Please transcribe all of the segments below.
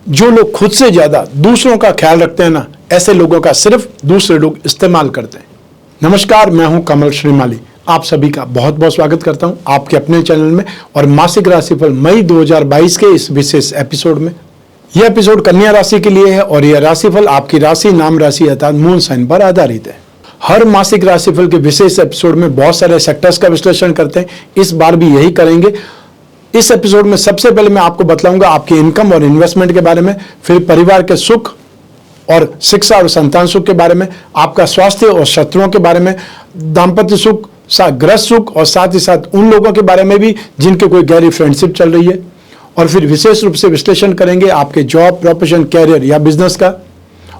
जो लोग खुद से ज्यादा दूसरों का ख्याल रखते हैं ना, ऐसे लोगों का सिर्फ दूसरे लोग इस्तेमाल करते हैं। नमस्कार, मैं हूं कमल श्रीमाली। आप सभी का बहुत बहुत स्वागत करता हूं आपके अपने चैनल में और मासिक राशिफल मई 2022 के इस विशेष एपिसोड में। यह एपिसोड कन्या राशि के लिए है और यह राशिफल आपकी राशि, नाम राशि अर्थात मून साइन पर आधारित है। हर मासिक राशिफल के विशेष एपिसोड में बहुत सारे सेक्टर्स का विश्लेषण करते हैं, इस बार भी यही करेंगे। इस एपिसोड में सबसे पहले मैं आपको बतलाऊंगा आपकी इनकम और इन्वेस्टमेंट के बारे में, फिर परिवार के सुख और शिक्षा और संतान सुख के बारे में, आपका स्वास्थ्य और शत्रुओं के बारे में, दाम्पत्य सुख, गृह सुख और साथ ही साथ उन लोगों के बारे में भी जिनके कोई गहरी फ्रेंडशिप चल रही है, और फिर विशेष रूप से विश्लेषण करेंगे आपके जॉब, प्रोफेशन, कैरियर या बिजनेस का,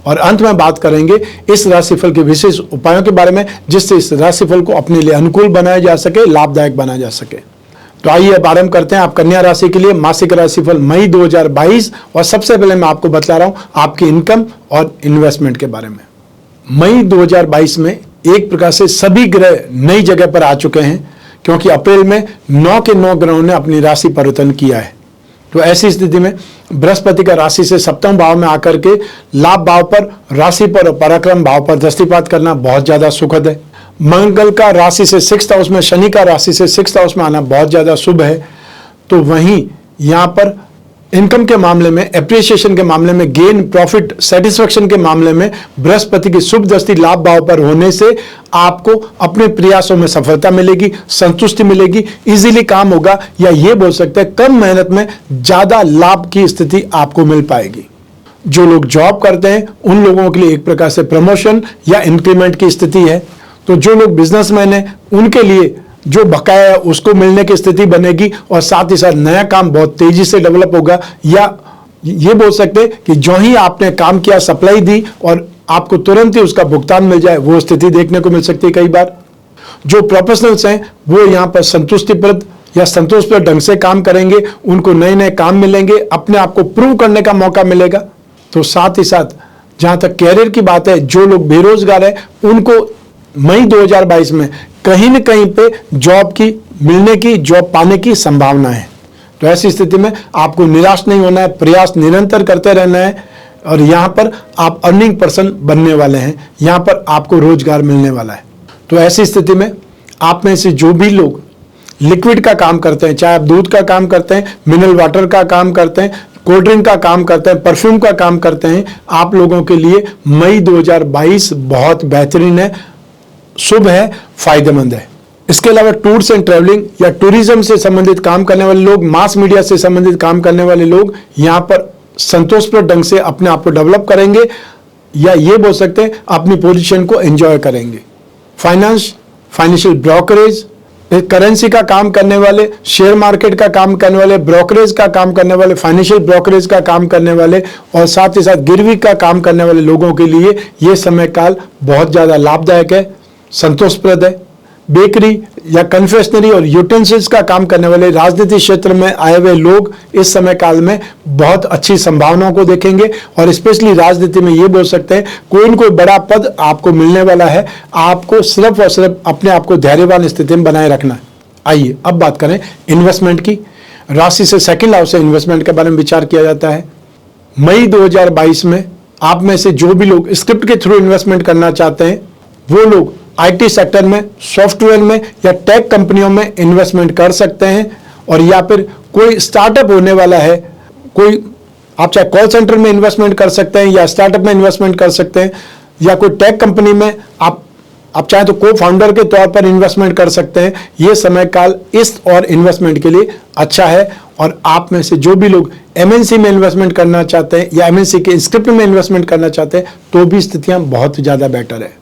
और अंत में बात करेंगे इस राशिफल के विशेष उपायों के बारे में जिससे इस राशिफल को अपने लिए अनुकूल बनाया जा सके, लाभदायक बनाया जा सके। तो आइए अब आरंभ करते हैं आप कन्या राशि के लिए मासिक राशिफल मई 2022। और सबसे पहले मैं आपको बतला रहा हूं आपकी इनकम और इन्वेस्टमेंट के बारे में। मई 2022 में एक प्रकार से सभी ग्रह नई जगह पर आ चुके हैं, क्योंकि अप्रैल में 9 के 9 ग्रहों ने अपनी राशि परिवर्तन किया है। तो ऐसी स्थिति में बृहस्पति का राशि से सप्तम भाव में आकर के लाभ भाव पर, राशि पर और पराक्रम भाव पर दृष्टिपात करना बहुत ज्यादा सुखद है। मंगल का राशि से 6th हाउस में, शनि का राशि से 6th हाउस में आना बहुत ज्यादा शुभ है। तो वहीं यहां पर इनकम के मामले में, एप्रिसिएशन के मामले में, गेन, प्रॉफिट, सेटिस्फेक्शन के मामले में बृहस्पति की शुभ दृष्टि लाभ भाव पर होने से आपको अपने प्रयासों में सफलता मिलेगी, संतुष्टि मिलेगी, इजीली काम होगा, या ये बोल सकते हैं कम मेहनत में ज्यादा लाभ की स्थिति आपको मिल पाएगी। जो लोग जॉब करते हैं उन लोगों के लिए एक प्रकार से प्रमोशन या इंक्रीमेंट की स्थिति है। तो जो लोग बिजनेसमैन हैं उनके लिए जो बकाया है उसको मिलने की स्थिति बनेगी, और साथ ही साथ नया काम बहुत तेजी से डेवलप होगा, या ये बोल सकते हैं कि जो ही आपने काम किया, सप्लाई दी और आपको तुरंत ही उसका भुगतान मिल जाए, वो स्थिति देखने को मिल सकती है। कई बार जो प्रोफेशनल्स हैं वो यहाँ पर संतुष्टिप्रद या संतोषप्रद ढंग से काम करेंगे, उनको नए नए काम मिलेंगे, अपने आप को प्रूव करने का मौका मिलेगा। तो साथ ही साथ जहां तक कैरियर की बात है, जो लोग बेरोजगार है उनको मई 2022 में कहीं न कहीं पे जॉब की मिलने की, जॉब पाने की संभावना है। तो ऐसी स्थिति में आपको निराश नहीं होना है, प्रयास निरंतर करते रहना है, और यहां पर आप अर्निंग पर्सन बनने वाले हैं, यहां पर आपको रोजगार मिलने वाला है। तो ऐसी स्थिति में आप में से जो भी लोग लिक्विड का काम करते हैं, चाहे आप दूध का काम करते हैं, मिनरल वाटर का काम करते हैं, कोल्ड ड्रिंक का काम करते हैं, परफ्यूम का काम करते हैं, आप लोगों के लिए मई 2022 बहुत बेहतरीन है, शुभ है, फायदेमंद है। इसके अलावा टूर्स एंड ट्रैवलिंग या टूरिज्म से संबंधित काम करने वाले लोग, मास मीडिया से संबंधित काम करने वाले लोग यहां पर संतोषप्रद ढंग से अपने आप को डेवलप करेंगे, या ये बोल सकते हैं अपनी पोजीशन को एंजॉय करेंगे। फाइनेंशियल ब्रोकरेज, करेंसी का काम करने वाले, शेयर मार्केट का काम करने वाले, ब्रोकरेज का काम करने वाले, फाइनेंशियल ब्रोकरेज का काम करने वाले और साथ ही साथ गिरवी का काम करने वाले लोगों के लिए यह समय काल बहुत ज्यादा लाभदायक है, संतोषप्रद है। बेकरी या कन्फेक्शनरी और यूटेंसिल्स का काम करने वाले, राजनीतिक क्षेत्र में आए हुए लोग इस समय काल में बहुत अच्छी संभावनाओं को देखेंगे, और स्पेशली राजनीति में ये बोल सकते हैं कोई न कोई बड़ा पद आपको मिलने वाला है। आपको सिर्फ और सिर्फ अपने आप को धैर्यवान स्थिति में बनाए रखना है। आइए अब बात करें इन्वेस्टमेंट की। राशि से 2nd हाउस से इन्वेस्टमेंट के बारे में विचार किया जाता है। मई 2022 में आप में से जो भी लोग स्क्रिप्ट के थ्रू इन्वेस्टमेंट करना चाहते हैं वो लोग आईटी सेक्टर में, सॉफ्टवेयर में या टेक कंपनियों में इन्वेस्टमेंट कर सकते हैं, और या फिर कोई स्टार्टअप होने वाला है, कोई आप चाहे कॉल सेंटर में इन्वेस्टमेंट कर सकते हैं या स्टार्टअप में इन्वेस्टमेंट कर सकते हैं, या कोई टेक कंपनी में आप चाहे तो को फाउंडर के तौर पर इन्वेस्टमेंट कर सकते हैं। ये समय काल इस और इन्वेस्टमेंट के लिए अच्छा है। और आप में से जो भी लोग एमएनसी में इन्वेस्टमेंट करना चाहते हैं या एमएनसी के स्क्रिप्ट में इन्वेस्टमेंट करना चाहते हैं तो भी स्थितियां बहुत ज़्यादा बेटर है।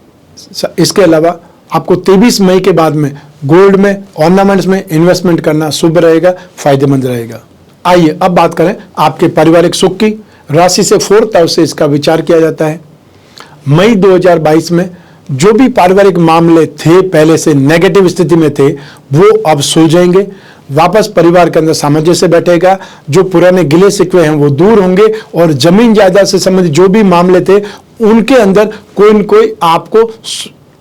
इसके अलावा आपको 23 मई के बाद में गोल्ड में, ऑर्नामेंट्स में इन्वेस्टमेंट करना शुभ रहेगा, फायदेमंद रहेगा। आइए अब बात करें आपके पारिवारिक सुख की। राशि से 4th हाउस से इसका विचार किया जाता है। मई 2022 में जो भी पारिवारिक मामले थे, पहले से नेगेटिव स्थिति में थे, वो अब सुलझेंगे, वापस परिवार के अंदर सामंजस्य बैठेगा, जो पुराने गिले शिकवे हैं वो दूर होंगे, और जमीन जायदाद से संबंधित जो भी मामले थे उनके अंदर कोई न कोई आपको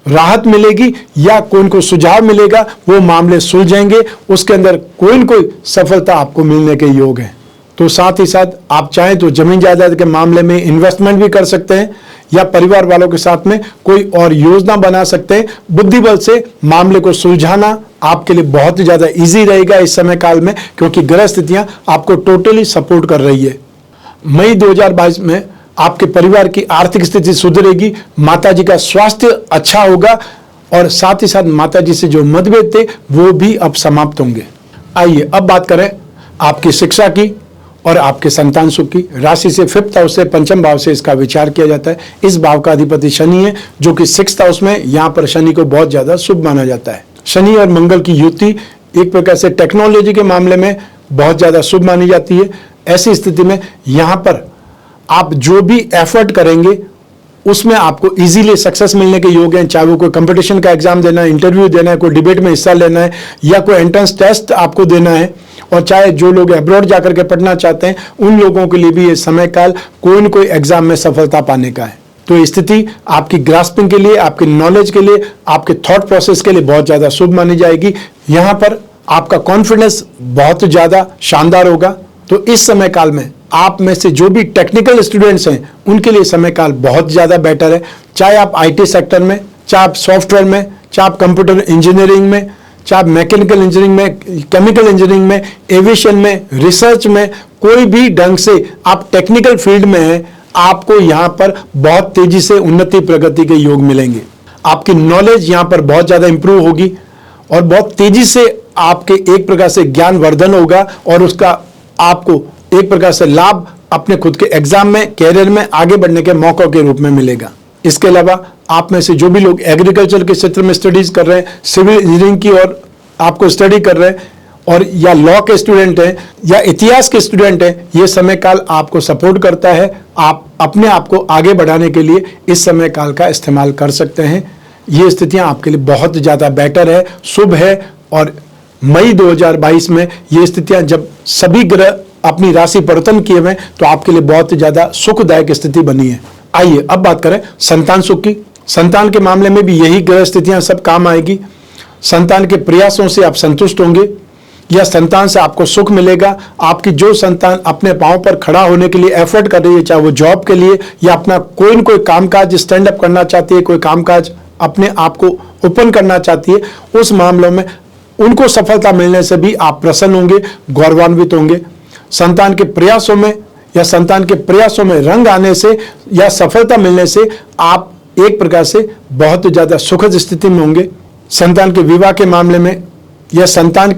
राहत मिलेगी या कोई न कोई सुझाव मिलेगा, वो मामले सुलझेंगे, उसके अंदर कोई न कोई सफलता आपको मिलने के योग है। तो साथ ही साथ आप चाहें तो जमीन जायदाद के मामले में इन्वेस्टमेंट भी कर सकते हैं या परिवार वालों के साथ में कोई और योजना बना सकते हैं। बुद्धि बल से मामले को सुलझाना आपके लिए बहुत ही ज्यादा इजी रहेगा इस समय काल में, क्योंकि ग्रह स्थितियां आपको टोटली सपोर्ट कर रही है। मई 2022 में आपके परिवार की आर्थिक स्थिति सुधरेगी, माताजी का स्वास्थ्य अच्छा होगा और साथ ही साथ माताजी से जो मतभेद थे वो भी अब समाप्त होंगे। आइए अब बात करें आपकी शिक्षा की और आपके संतान सुख की। राशि से 5th हाउस से, पंचम भाव से इसका विचार किया जाता है। इस भाव का अधिपति शनि है जो कि 6th हाउस में, यहां पर शनि को बहुत ज्यादा शुभ माना जाता है। शनि और मंगल की युति एक प्रकार से टेक्नोलॉजी के मामले में बहुत ज्यादा शुभ मानी जाती है। ऐसी स्थिति में यहां पर आप जो भी एफर्ट करेंगे उसमें आपको इजीली सक्सेस मिलने के योग हैं। चाहे वो कोई कंपटीशन का एग्जाम देना है, इंटरव्यू देना है, कोई डिबेट में हिस्सा लेना है या कोई एंट्रेंस टेस्ट आपको देना है, और चाहे जो लोग अब्रॉड जाकर के पढ़ना चाहते हैं उन लोगों के लिए भी ये समय काल कोई न कोई एग्जाम में सफलता पाने का है। तो स्थिति आपकी ग्रास्पिंग के लिए, आपकी नॉलेज के लिए, आपके थॉट प्रोसेस के लिए बहुत ज्यादा शुभ मानी जाएगी। यहां पर आपका कॉन्फिडेंस बहुत ज्यादा शानदार होगा। तो इस समय काल में आप में से जो भी टेक्निकल स्टूडेंट्स हैं उनके लिए समय काल बहुत ज्यादा बेटर है। चाहे आप आईटी सेक्टर में, चाहे आप सॉफ्टवेयर में, चाहे आप कंप्यूटर इंजीनियरिंग में, चाहे आप मैकेनिकल इंजीनियरिंग में, केमिकल इंजीनियरिंग में, एविएशन में, रिसर्च में, कोई भी ढंग से आप टेक्निकल फील्ड में हैं, आपको यहां पर बहुत तेजी से उन्नति प्रगति के योग मिलेंगे। आपकी नॉलेज यहां पर बहुत ज्यादा इंप्रूव होगी और बहुत तेजी से आपके एक प्रकार से ज्ञान वर्धन होगा और उसका आपको एक प्रकार से लाभ अपने खुद के एग्जाम में, कैरियर में आगे बढ़ने के मौकों के रूप में मिलेगा। इसके अलावा आप में से जो भी लोग एग्रीकल्चर के क्षेत्र में स्टडीज कर रहे हैं, सिविल इंजीनियरिंग की और आपको स्टडी कर रहे हैं, और या लॉ के स्टूडेंट हैं या इतिहास के स्टूडेंट हैं, ये समय काल आपको सपोर्ट करता है। आप अपने आप को आगे बढ़ाने के लिए इस समय काल का इस्तेमाल कर सकते हैं। ये स्थितियां आपके लिए बहुत ज्यादा बेटर है, शुभ है। और मई 2022 में ये स्थितियां जब सभी ग्रह अपनी राशि परिवर्तन किए हुए तो आपके लिए बहुत ज्यादा सुखदायक स्थिति बनी है। आइए अब बात करें संतान सुख की। संतान के मामले में भी यही ग्रह स्थितियां सब काम आएगी। संतान के प्रयासों से आप संतुष्ट होंगे या संतान से आपको सुख मिलेगा। आपकी जो संतान अपने पांव पर खड़ा होने के लिए एफर्ट कर रही है, चाहे वो जॉब के लिए या अपना कोई न कोई कामकाज स्टैंड अप करना चाहती है, कोई कामकाज अपने आप को ओपन करना चाहती है, उस मामलों में उनको सफलता मिलने से भी आप प्रसन्न होंगे, गौरवान्वित होंगे। संतान के प्रयासों में या संतान के प्रयासों में रंग आने से या सफलता मिलने से आप एक प्रकार से बहुत ज्यादा सुखद स्थिति में होंगे। संतान के विवाह के मामले में या संतान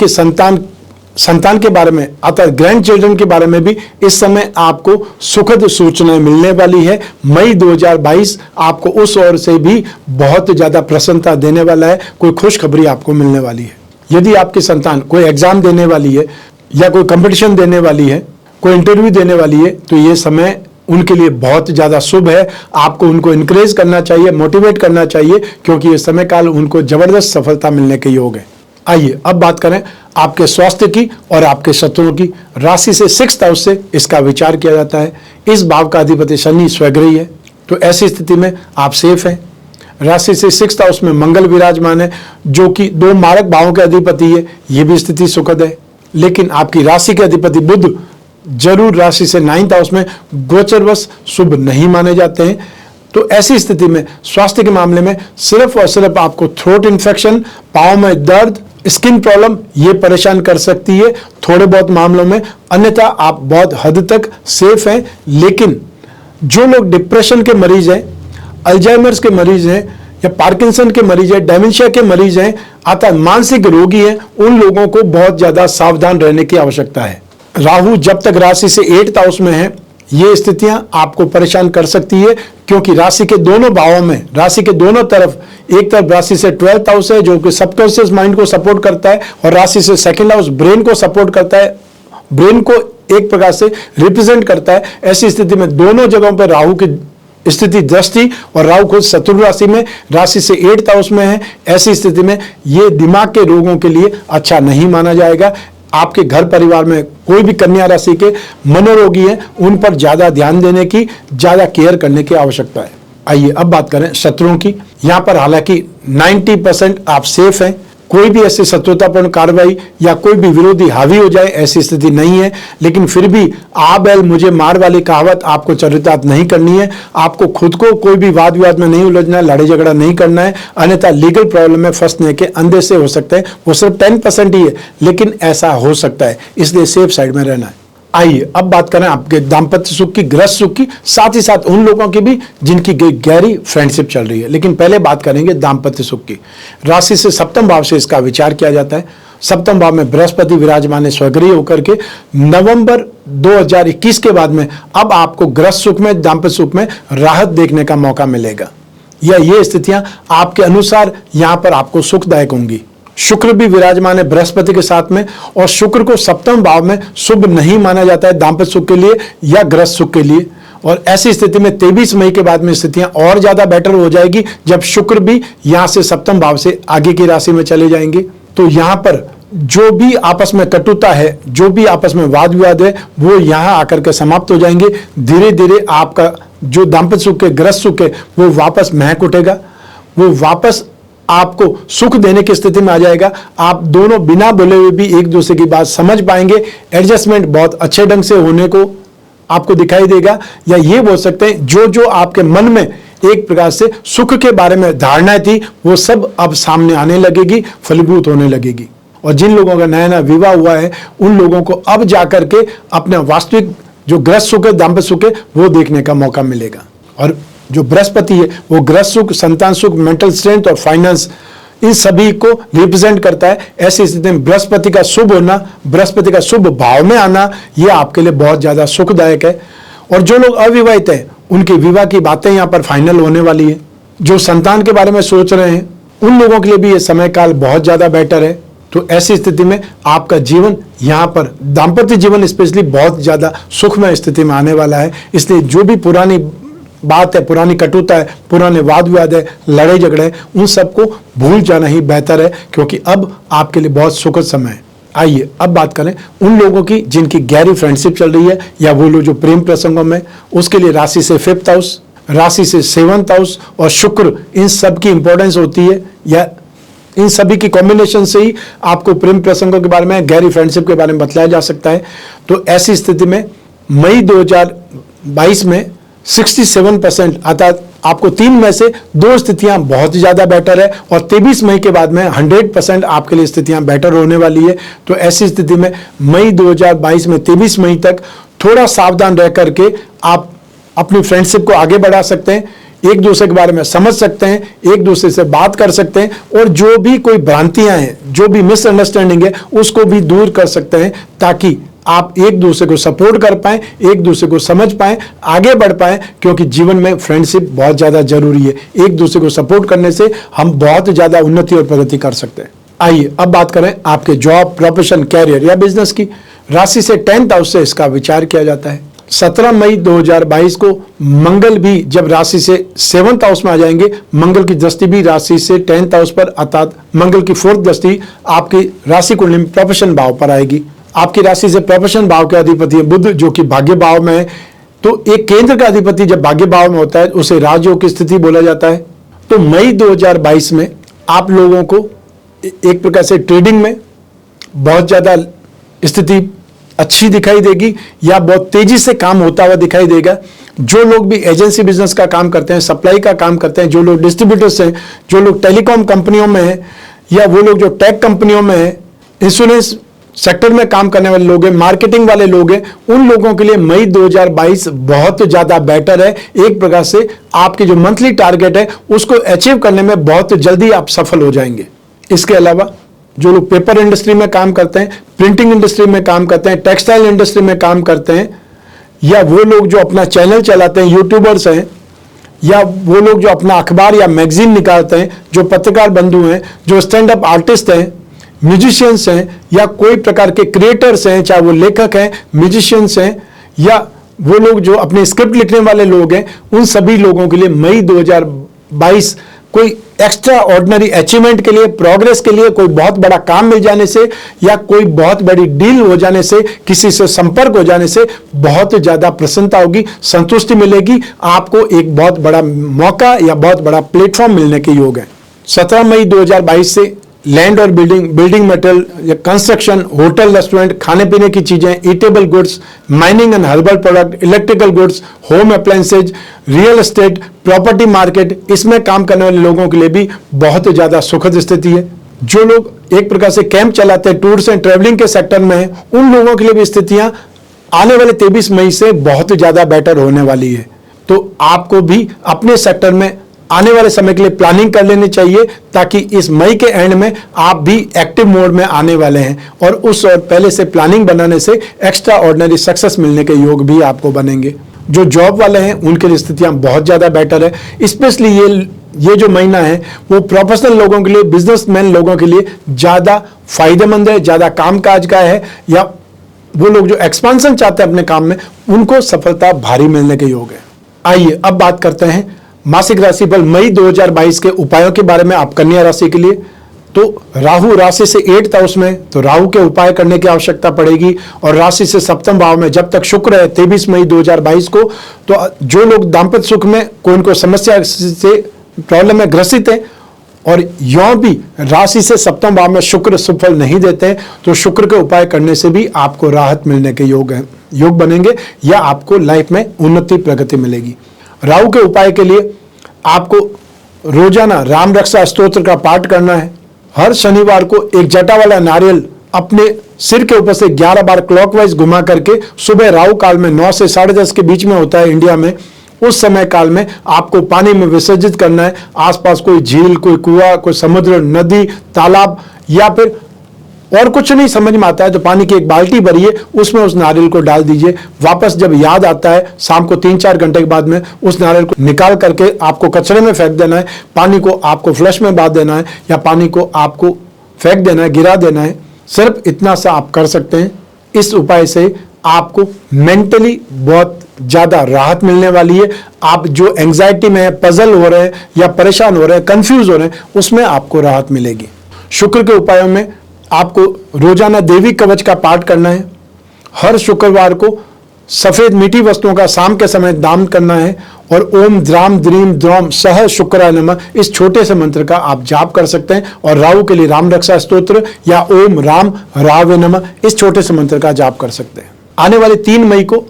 के बारे में अर्थात ग्रैंड चिल्ड्रन के बारे में भी इस समय आपको सुखद सूचनाएं मिलने वाली है। मई 2022 आपको उस ओर से भी बहुत ज्यादा प्रसन्नता देने वाला है, कोई खुशखबरी आपको मिलने वाली है। यदि आपकी संतान कोई एग्जाम देने वाली है या कोई कंपटीशन देने वाली है, कोई इंटरव्यू देने वाली है, तो ये समय उनके लिए बहुत ज्यादा शुभ है। आपको उनको इनकरेज करना चाहिए, मोटिवेट करना चाहिए, क्योंकि ये समय काल उनको जबरदस्त सफलता मिलने के योग है। आइए अब बात करें आपके स्वास्थ्य की और आपके शत्रुओं की। राशि से 6th हाउस से इसका विचार किया जाता है। इस भाव का अधिपति शनि स्वग्रही है, तो ऐसी स्थिति में आप सेफ हैं। राशि से 6th हाउस में मंगल विराजमान है जो कि 2 मारक भावों के अधिपति है, ये भी स्थिति सुखद है। लेकिन आपकी राशि के अधिपति बुध जरूर राशि से 9th हाउस में गोचरवश शुभ नहीं माने जाते हैं। तो ऐसी स्थिति में स्वास्थ्य के मामले में सिर्फ और सिर्फ आपको थ्रोट इन्फेक्शन, पाँव में दर्द, स्किन प्रॉब्लम ये परेशान कर सकती है थोड़े बहुत मामलों में, अन्यथा आप बहुत हद तक सेफ हैं। लेकिन जो लोग डिप्रेशन के मरीज हैं, अल्जाइमर्स के मरीज हैं या पार्किंसन के मरीज हैं, डेमेंशिया के मरीज हैं, अर्थात मानसिक रोगी हैं, उन लोगों को बहुत ज्यादा सावधान रहने की आवश्यकता है। राहु जब तक राशि से 8th हाउस में है, ये स्थितियां आपको परेशान कर सकती है, क्योंकि राशि के दोनों भावों में, राशि के दोनों तरफ, एक तरफ राशि से 12th हाउस है जो कि सबकॉन्शियस माइंड को सपोर्ट करता है, और राशि से 2nd हाउस ब्रेन को सपोर्ट करता है, ब्रेन को एक प्रकार से रिप्रेजेंट करता है। ऐसी स्थिति में दोनों जगहों पर राहु की स्थिति दृष्टि, और राहु खुद शत्रु राशि में, राशि से 8th हाउस में है। ऐसी स्थिति में ये दिमाग के रोगों के लिए अच्छा नहीं माना जाएगा। आपके घर परिवार में कोई भी कन्या राशि के मनोरोगी हैं, उन पर ज्यादा ध्यान देने की, ज्यादा केयर करने की आवश्यकता है। आइए अब बात करें शत्रुओं की। यहाँ पर हालांकि 90% आप सेफ हैं, कोई भी ऐसी शत्रुतापूर्ण कार्रवाई या कोई भी विरोधी हावी हो जाए, ऐसी स्थिति नहीं है। लेकिन फिर भी आ बैल मुझे मार वाली कहावत आपको चरितार्थ नहीं करनी है। आपको खुद को कोई भी वाद विवाद में नहीं उलझना है, लड़ाई झगड़ा नहीं करना है, अन्यथा लीगल प्रॉब्लम में फंसने के अंधे से हो सकते हैं। वो सिर्फ 10% ही है, लेकिन ऐसा हो सकता है, इसलिए सेफ साइड में रहना है। आइए अब बात करें आपके दाम्पत्य सुख की, गृहस्थ सुख की, साथ ही साथ उन लोगों की भी जिनकी गहरी फ्रेंडशिप चल रही है। लेकिन पहले बात करेंगे दाम्पत्य सुख की। राशि से सप्तम भाव से इसका विचार किया जाता है। सप्तम भाव में बृहस्पति विराजमान है स्वगृही होकर के। नवंबर 2021 के बाद में अब आपको गृहस्थ सुख में, दाम्पत्य सुख में राहत देखने का मौका मिलेगा, या ये स्थितियां आपके अनुसार यहां पर आपको सुखदायक होंगी। शुक्र भी विराजमान है बृहस्पति के साथ में, और शुक्र को सप्तम भाव में शुभ नहीं माना जाता है दाम्पत्य सुख के लिए या गृहस्थ सुख के लिए। और ऐसी स्थिति में 23 मई के बाद में स्थितियां और ज्यादा बेटर हो जाएगी, जब शुक्र भी यहां से सप्तम भाव से आगे की राशि में चले जाएंगे। तो यहां पर जो भी आपस में कटुता है, जो भी आपस में वाद विवाद है, वो यहां आकर के समाप्त हो जाएंगे। धीरे धीरे आपका जो दाम्पत्य सुख है, गृहस्थ सुख है, वो वापस महक उठेगा, वो वापस आपको सुख देने की स्थिति में आ जाएगा। आप दोनों बिना बोले हुए भी एक दूसरे की बात समझ पाएंगे। एडजस्टमेंट बहुत अच्छे ढंग से होने को आपको दिखाई देगा, या ये बोल सकते हैं जो जो आपके मन में एक प्रकार से सुख के बारे में धारणाएं थी, वो सब अब सामने आने लगेगी, फलीभूत होने लगेगी। और जिन लोगों का नया नया विवाह हुआ है, उन लोगों को अब जाकर के अपना वास्तविक जो गृहस्थ सुख है, दाम्पत्य सुख है, वो देखने का मौका मिलेगा। और जो बृहस्पति है वो गृहस्थ सुख, संतान सुख, मेंटल स्ट्रेंथ और फाइनेंस, इन सभी को रिप्रेजेंट करता है। ऐसी स्थिति में बृहस्पति का शुभ होना, बृहस्पति का शुभ भाव में आना, यह आपके लिए बहुत ज्यादा सुखदायक है। और जो लोग अविवाहित हैं, उनके विवाह की बातें यहाँ पर फाइनल होने वाली है। जो संतान के बारे में सोच रहे हैं, उन लोगों के लिए भी यह समय काल बहुत ज्यादा बेटर है। तो ऐसी स्थिति में आपका जीवन यहाँ पर दाम्पत्य जीवन स्पेशली बहुत ज्यादा सुखमय स्थिति में आने वाला है। इसलिए जो भी पुरानी बात है, पुरानी कटुता है, पुराने वाद विवाद है, लड़ाई झगड़े, उन सबको भूल जाना ही बेहतर है, क्योंकि अब आपके लिए बहुत सुखद समय है। आइए अब बात करें उन लोगों की जिनकी गहरी फ्रेंडशिप चल रही है, या वो लोग जो प्रेम प्रसंगों में, उसके लिए राशि से 5th हाउस, राशि से 7th हाउस और शुक्र, इन सब की इंपॉर्टेंस होती है, या इन सभी की कॉम्बिनेशन से ही आपको प्रेम प्रसंगों के बारे में, गहरी फ्रेंडशिप के बारे में बतलाया जा सकता है। तो ऐसी स्थिति में मई 2022 में 67%, अर्थात आपको 3 में से 2 स्थितियां बहुत ज्यादा बेटर है, और 23 मई के बाद में 100% आपके लिए स्थितियां बेटर होने वाली है। तो ऐसी स्थिति में मई 2022 में 23 मई तक थोड़ा सावधान रह करके आप अपनी फ्रेंडशिप को आगे बढ़ा सकते हैं, एक दूसरे के बारे में समझ सकते हैं, एक दूसरे से बात कर सकते हैं, और जो भी कोई भ्रांतियां हैं, जो भी मिसअंडरस्टैंडिंग है, उसको भी दूर कर सकते हैं, ताकि आप एक दूसरे को सपोर्ट कर पाएं, एक दूसरे को समझ पाएं, आगे बढ़ पाएं, क्योंकि जीवन में फ्रेंडशिप बहुत ज्यादा जरूरी है। एक दूसरे को सपोर्ट करने से हम बहुत ज्यादा उन्नति और प्रगति कर सकते हैं। आइए अब बात करें आपके जॉब, प्रोफेशन, कैरियर या बिजनेस की। राशि से 10th हाउस से इसका विचार किया जाता है। 17 मई 2022 को मंगल भी जब राशि से 7th हाउस में आ जाएंगे, मंगल की दृष्टि भी राशि से 10th हाउस पर, अर्थात मंगल की 4th दृष्टि आपकी राशि कुंडली में प्रोफेशन भाव पर आएगी। आपकी राशि से प्रोफेशन भाव के अधिपति है बुध, जो कि भाग्य भाव में है। तो एक केंद्र का अधिपति जब भाग्य भाव में होता है, उसे राजयोग की स्थिति बोला जाता है। तो मई 2022 में आप लोगों को एक प्रकार से ट्रेडिंग में बहुत ज्यादा स्थिति अच्छी दिखाई देगी, या बहुत तेजी से काम होता हुआ दिखाई देगा। जो लोग भी एजेंसी बिजनेस का काम करते हैं, सप्लाई का काम करते हैं, जो लोग डिस्ट्रीब्यूटर्स हैं, जो लोग टेलीकॉम कंपनियों में हैं, या वो लोग जो टेक कंपनियों में हैं, इंश्योरेंस सेक्टर में काम करने वाले लोग हैं, मार्केटिंग वाले लोग हैं, उन लोगों के लिए मई 2022 बहुत ज्यादा बेटर है। एक प्रकार से आपकी जो मंथली टारगेट है, उसको अचीव करने में बहुत जल्दी आप सफल हो जाएंगे। इसके अलावा जो लोग पेपर इंडस्ट्री में काम करते हैं, प्रिंटिंग इंडस्ट्री में काम करते हैं, टेक्सटाइल इंडस्ट्री में काम करते हैं, या वो लोग जो अपना चैनल चलाते हैं, यूट्यूबर्स हैं, या वो लोग जो अपना अखबार या मैगजीन निकालते हैं, जो पत्रकार बंधु हैं, जो स्टैंड अप आर्टिस्ट हैं, म्यूजिशियंस हैं, या कोई प्रकार के क्रिएटर्स हैं, चाहे वो लेखक हैं, म्यूजिशियंस हैं, या वो लोग जो अपने स्क्रिप्ट लिखने वाले लोग हैं, उन सभी लोगों के लिए मई 2022 कोई एक्स्ट्रा ऑर्डिनरी अचीवमेंट के लिए, प्रोग्रेस के लिए, कोई बहुत बड़ा काम मिल जाने से, या कोई बहुत बड़ी डील हो जाने से, किसी से संपर्क हो जाने से बहुत ज्यादा प्रसन्नता होगी, संतुष्टि मिलेगी। आपको एक बहुत बड़ा मौका या बहुत बड़ा प्लेटफॉर्म मिलने के योग है। 17 मई 2022 से लैंड और बिल्डिंग मटेरियल या कंस्ट्रक्शन, होटल, रेस्टोरेंट, खाने पीने की चीजें, eatable goods, mining and herbal product, electrical goods, home appliances, real estate, property market, इसमें काम करने वाले लोगों के लिए भी बहुत ही ज्यादा सुखद स्थिति है। जो लोग एक प्रकार से कैंप चलाते हैं, टूर्स एंड ट्रेवलिंग के सेक्टर में है, उन लोगों के लिए भी स्थितियां आने वाले 23 मई से बहुत ही ज्यादा बेटर होने वाली है। तो आपको भी अपने सेक्टर में आने वाले समय के लिए प्लानिंग कर लेनी चाहिए, ताकि इस मई के एंड में आप भी एक्टिव मोड में आने वाले हैं और उस और पहले से प्लानिंग बनाने से एक्स्ट्रा ऑर्डिनरी सक्सेस मिलने के योग भी आपको बनेंगे। जो जॉब वाले हैं उनके लिए स्थितियां बहुत ज्यादा बेटर है। स्पेशली ये जो महीना है वो प्रोफेशनल लोगों के लिए, बिजनेसमैन लोगों के लिए ज्यादा फायदेमंद है, ज्यादा कामकाज का है, या वो लोग जो एक्सपांशन चाहते हैं अपने काम में, उनको सफलता भारी मिलने के योग है। आइए अब बात करते हैं मासिक राशिफल मई 2022 के उपायों के बारे में। आप कन्या राशि के लिए, तो राहु राशि से 8th हाउस में, तो राहु के उपाय करने की आवश्यकता पड़ेगी। और राशि से 7वें भाव में जब तक शुक्र है 23 मई 2022 को, तो जो लोग दाम्पत्य सुख में कोई समस्या से प्रॉब्लम में ग्रसित है और यों भी राशि से 7वें भाव में शुक्र सुफल नहीं देते हैं, तो शुक्र के उपाय करने से भी आपको राहत मिलने के योग बनेंगे, या आपको लाइफ में उन्नति प्रगति मिलेगी। राहु के उपाय के लिए आपको रोजाना राम रक्षा स्तोत्र का पाठ करना है। हर शनिवार को एक जटा वाला नारियल अपने सिर के ऊपर से 11 बार क्लॉकवाइज घुमा करके, सुबह राहु काल में 9 से 10:30 के बीच में होता है इंडिया में, उस समय काल में आपको पानी में विसर्जित करना है। आसपास कोई झील, कोई कुआं, कोई समुद्र, नदी, तालाब या फिर और कुछ नहीं समझ में आता है तो पानी की एक बाल्टी भरिए, उसमें उस नारियल को डाल दीजिए। वापस जब याद आता है शाम को 3-4 घंटे के बाद में उस नारियल को निकाल करके आपको कचरे में फेंक देना है, पानी को आपको फ्लश में बहा देना है, या पानी को आपको फेंक देना है, गिरा देना है। सिर्फ इतना सा आप कर सकते हैं। इस उपाय से आपको मेंटली बहुत ज्यादा राहत मिलने वाली है। आप जो एंग्जाइटी में है, पजल हो रहे हैं या परेशान हो रहे हैं, कंफ्यूज हो रहे हैं, उसमें आपको राहत मिलेगी। शुक्र के उपायों में आपको रोजाना देवी कवच का पाठ करना है। हर शुक्रवार को सफेद मीठी वस्तुओं का शाम के समय दान करना है। और ओम द्राम द्रीम द्रोम सह शुक्राय नमः, इस छोटे से मंत्र का आप जाप कर सकते हैं। और राहु के लिए राम रक्षा स्तोत्र या ओम राम रावे नमः, इस छोटे से मंत्र का जाप कर सकते हैं। आने वाले 3 मई को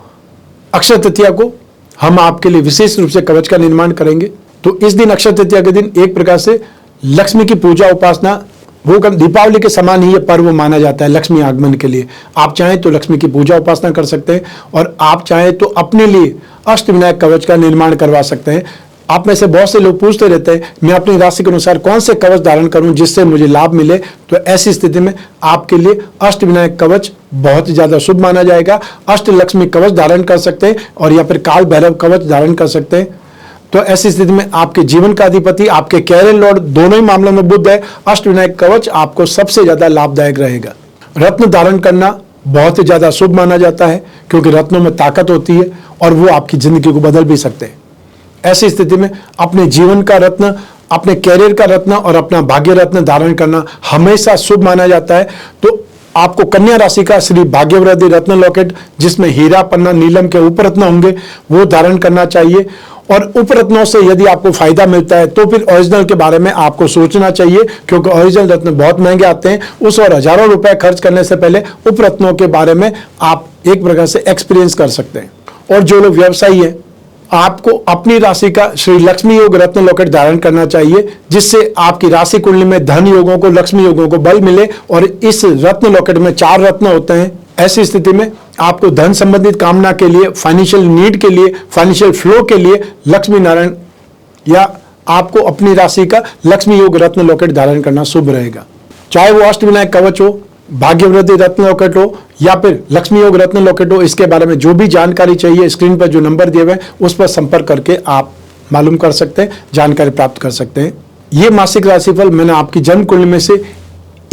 अक्षय तृतीया को हम आपके लिए विशेष रूप से कवच का निर्माण करेंगे। तो इस दिन अक्षय तृतीया के दिन एक प्रकार से लक्ष्मी की पूजा उपासना, वो दीपावली के समान ही ये पर्व माना जाता है लक्ष्मी आगमन के लिए। आप चाहें तो लक्ष्मी की पूजा उपासना कर सकते हैं, और आप चाहें तो अपने लिए अष्टविनायक कवच का निर्माण करवा सकते हैं। आप में से बहुत से लोग पूछते रहते हैं मैं अपनी राशि के अनुसार कौन से कवच धारण करूं जिससे मुझे लाभ मिले। तो ऐसी स्थिति में आपके लिए अष्टविनायक कवच बहुत ही ज्यादा शुभ माना जाएगा। अष्ट लक्ष्मी कवच धारण कर सकते हैं, और या फिर काल भैरव कवच धारण कर सकते हैं। तो ऐसी स्थिति में आपके जीवन का अधिपति, आपके कैरियर लॉर्ड, दोनों ही मामलों में बुध है। अष्टविनायक कवच आपको सबसे ज्यादा लाभदायक रहेगा। रत्न धारण करना बहुत ही ज्यादा शुभ माना जाता है, क्योंकि रत्नों में ताकत होती है और वो आपकी जिंदगी को बदल भी सकते हैं। ऐसी स्थिति में अपने जीवन का रत्न, अपने कैरियर का रत्न और अपना भाग्य रत्न धारण करना हमेशा शुभ माना जाता है। तो आपको कन्या राशि का श्री भाग्यवृद्धि रत्न लॉकेट, जिसमें हीरा, पन्ना, नीलम के उपरत्न होंगे, वो धारण करना चाहिए। और उपरत्नों से यदि आपको फायदा मिलता है तो फिर ओरिजिनल के बारे में आपको सोचना चाहिए, क्योंकि ओरिजिनल रत्न बहुत महंगे आते हैं। उस और हजारों रुपए खर्च करने से पहले उपरत्नों के बारे में आप एक प्रकार से एक्सपीरियंस कर सकते हैं। और जो लोग व्यवसायी हैं, आपको अपनी राशि का श्री लक्ष्मी योग रत्न लॉकेट धारण करना चाहिए, जिससे आपकी राशि कुंडली में धन योगों को, लक्ष्मी योगों को बल मिले। और इस रत्न लॉकेट में 4 रत्न होते हैं। ऐसी स्थिति में आपको धन संबंधित कामना के लिए, फाइनेंशियल नीड के लिए, फाइनेंशियल फ्लो के लिए लक्ष्मी नारायण या आपको अपनी राशि का लक्ष्मी योग रत्न लॉकेट धारण करना शुभ रहेगा। चाहे वो अष्टविनायक कवच हो, भाग्यवृद्धि रत्न लॉकेट हो या फिर लक्ष्मी योग रत्न लॉकेट हो, इसके बारे में जो भी जानकारी चाहिए स्क्रीन पर जो नंबर दिए हुए हैं उस पर संपर्क करके आप मालूम कर सकते हैं, जानकारी प्राप्त कर सकते हैं। ये मासिक राशिफल मैंने आपकी जन्म कुंडली में से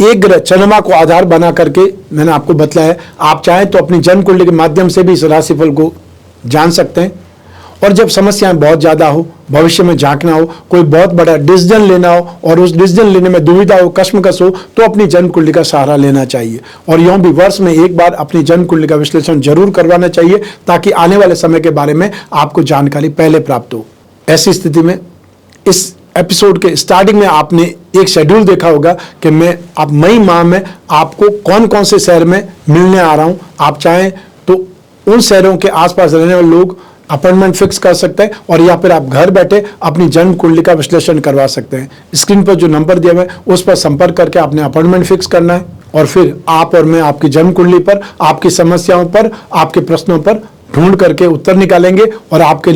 एक ग्रह चंद्रमा को आधार बना करके मैंने आपको बतलाया है। आप चाहें तो अपनी जन्म कुंडली के माध्यम से भी इस राशिफल को जान सकते हैं। और जब समस्याएं बहुत ज्यादा हो, भविष्य में झांकना हो, कोई बहुत बड़ा डिसीजन लेना हो और उस डिसीजन लेने में दुविधा हो, कश्मकश हो, तो अपनी जन्म कुंडली का सहारा लेना चाहिए। और यूं भी वर्ष में एक बार अपनी जन्म कुंडली का विश्लेषण जरूर करवाना चाहिए, ताकि आने वाले समय के बारे में आपको जानकारी पहले प्राप्त हो। ऐसी स्थिति में इस एपिसोड के स्टार्टिंग में आपने एक शेड्यूल देखा होगा कि मैं अब मई माह में आपको कौन कौन से शहर में मिलने आ रहा हूं। आप चाहें तो उन शहरों के आसपास रहने वाले लोग अपॉइंटमेंट फिक्स कर सकते हैं और या फिर आप घर बैठे अपनी जन्म कुंडली का विश्लेषण करवा सकते हैं। स्क्रीन पर जो नंबर दिया हुआ है उस पर संपर्क करके आपने अपॉइंटमेंट फिक्स करना है और फिर आप और मैं आपकी जन्म कुंडली पर, आपकी समस्याओं पर, आपके प्रश्नों पर ढूंढ करके उत्तर निकालेंगे और आपके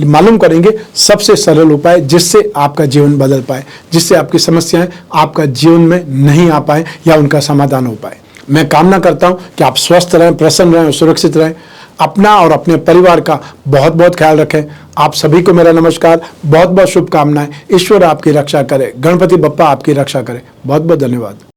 मालूम करेंगे सबसे सरल उपाय जिससे आपका जीवन बदल पाए, जिससे आपकी समस्याएं आपका जीवन में नहीं आ पाए या उनका समाधान हो पाए। मैं कामना करता हूं कि आप स्वस्थ रहें, प्रसन्न रहें और सुरक्षित रहें। अपना और अपने परिवार का बहुत बहुत ख्याल रखें। आप सभी को मेरा नमस्कार, बहुत बहुत शुभकामनाएं। ईश्वर आपकी रक्षा करे, गणपति बप्पा आपकी रक्षा करे। बहुत बहुत धन्यवाद।